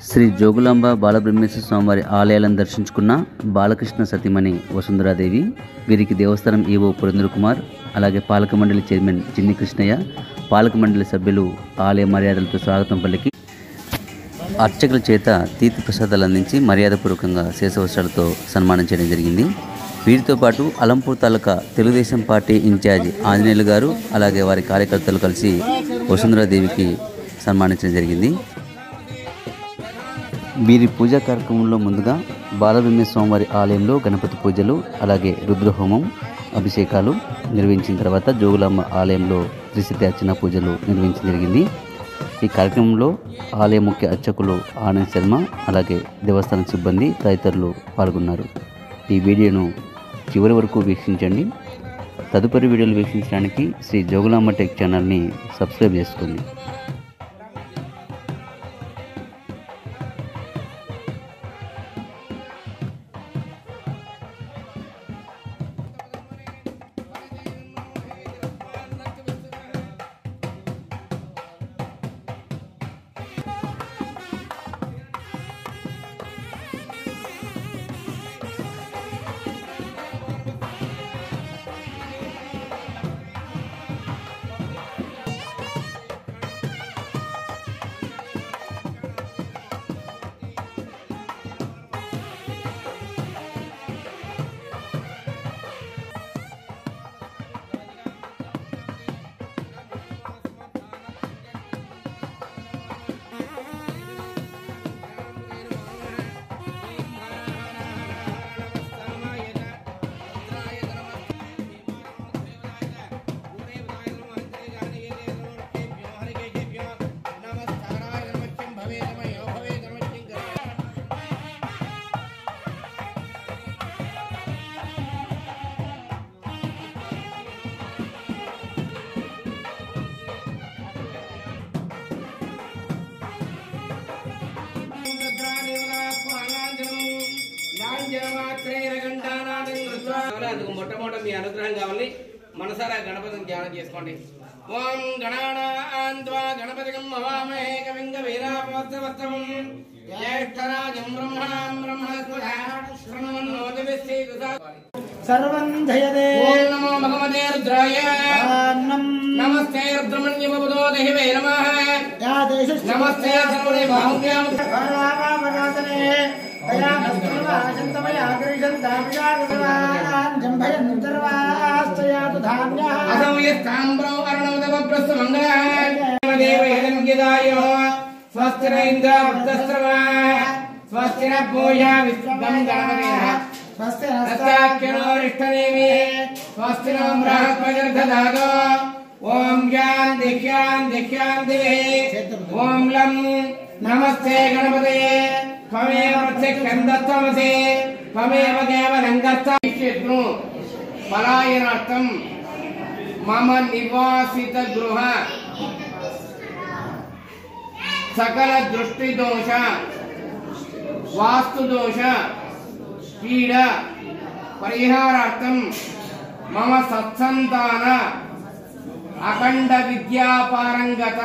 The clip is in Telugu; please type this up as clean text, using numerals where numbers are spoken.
శ్రీ జోగులాంబ బాలబ్రహ్మేశ్వర స్వామివారి ఆలయాలను దర్శించుకున్న బాలకృష్ణ సతీమణి వసుంధరాదేవి, వీరికి దేవస్థానం ఈవో పురేంద్ర కుమార్, అలాగే పాలక మండలి చైర్మన్ చిన్ని కృష్ణయ్య, పాలక మండలి సభ్యులు ఆలయ మర్యాదలతో స్వాగతం పలికి అర్చకుల చేత తీర్థ ప్రసాదాలు అందించి మర్యాదపూర్వకంగా శేషవస్త్రాలతో సన్మానం చేయడం జరిగింది. వీరితో పాటు అలంపూర్ తాలూకా తెలుగుదేశం పార్టీ ఇన్ఛార్జి ఆంజనేయులు గారు, అలాగే వారి కార్యకర్తలు కలిసి వసుంధరాదేవికి సన్మానించడం జరిగింది. వీరి పూజా కార్యక్రమంలో ముందుగా బాలబ్రహ్మేశ్వర స్వామివారి ఆలయంలో గణపతి పూజలు, అలాగే రుద్రహోమం, అభిషేకాలు నిర్వహించిన తర్వాత జోగులాంబ ఆలయంలో త్రిశతి అర్చన పూజలు నిర్వహించడం జరిగింది. ఈ కార్యక్రమంలో ఆలయ ముఖ్య అర్చకులు ఆనంద్ శర్మ, అలాగే దేవస్థానం సిబ్బంది తదితరులు పాల్గొన్నారు. ఈ వీడియోను చివరి వరకు వీక్షించండి. తదుపరి వీడియోలు వీక్షించడానికి శ్రీ జోగులాంబ టెక్ ఛానల్ని సబ్స్క్రైబ్ చేసుకోండి. మొట్టమొదటి మీ అనుగ్రహం కావాలి. మనసారా గణపతిని ధ్యానం చేసుకోండి. ఓం గణానాన్త్వా గణపతిం హవామహే కవిం కవీనామస్తవస్తం జ్యేష్ఠరాజం బ్రహ్మణాం బ్రహ్మణస్పదా శృణ్వన్నోతిభిశ్చేతుసా సర్వం జయదే. ఓం నమో భగవతే రుద్రాయ. నమస్తే రుద్రమణ్యవదో దేవే నమః. నమస్తే సర్వే బాహువ్యాం నమస్తే గణపతయే త్వమేవ ప్రత్యక్షం దత్తమసి త్వమేవ కేవలం కర్తవ్యం పలాయనార్థం మమ నివాసిత గృహ సకల దృష్టి దోష వాస్తు దోష పీడ పరిహారార్థం మమ సత్సంతాన అఖండ విద్యాపారంగత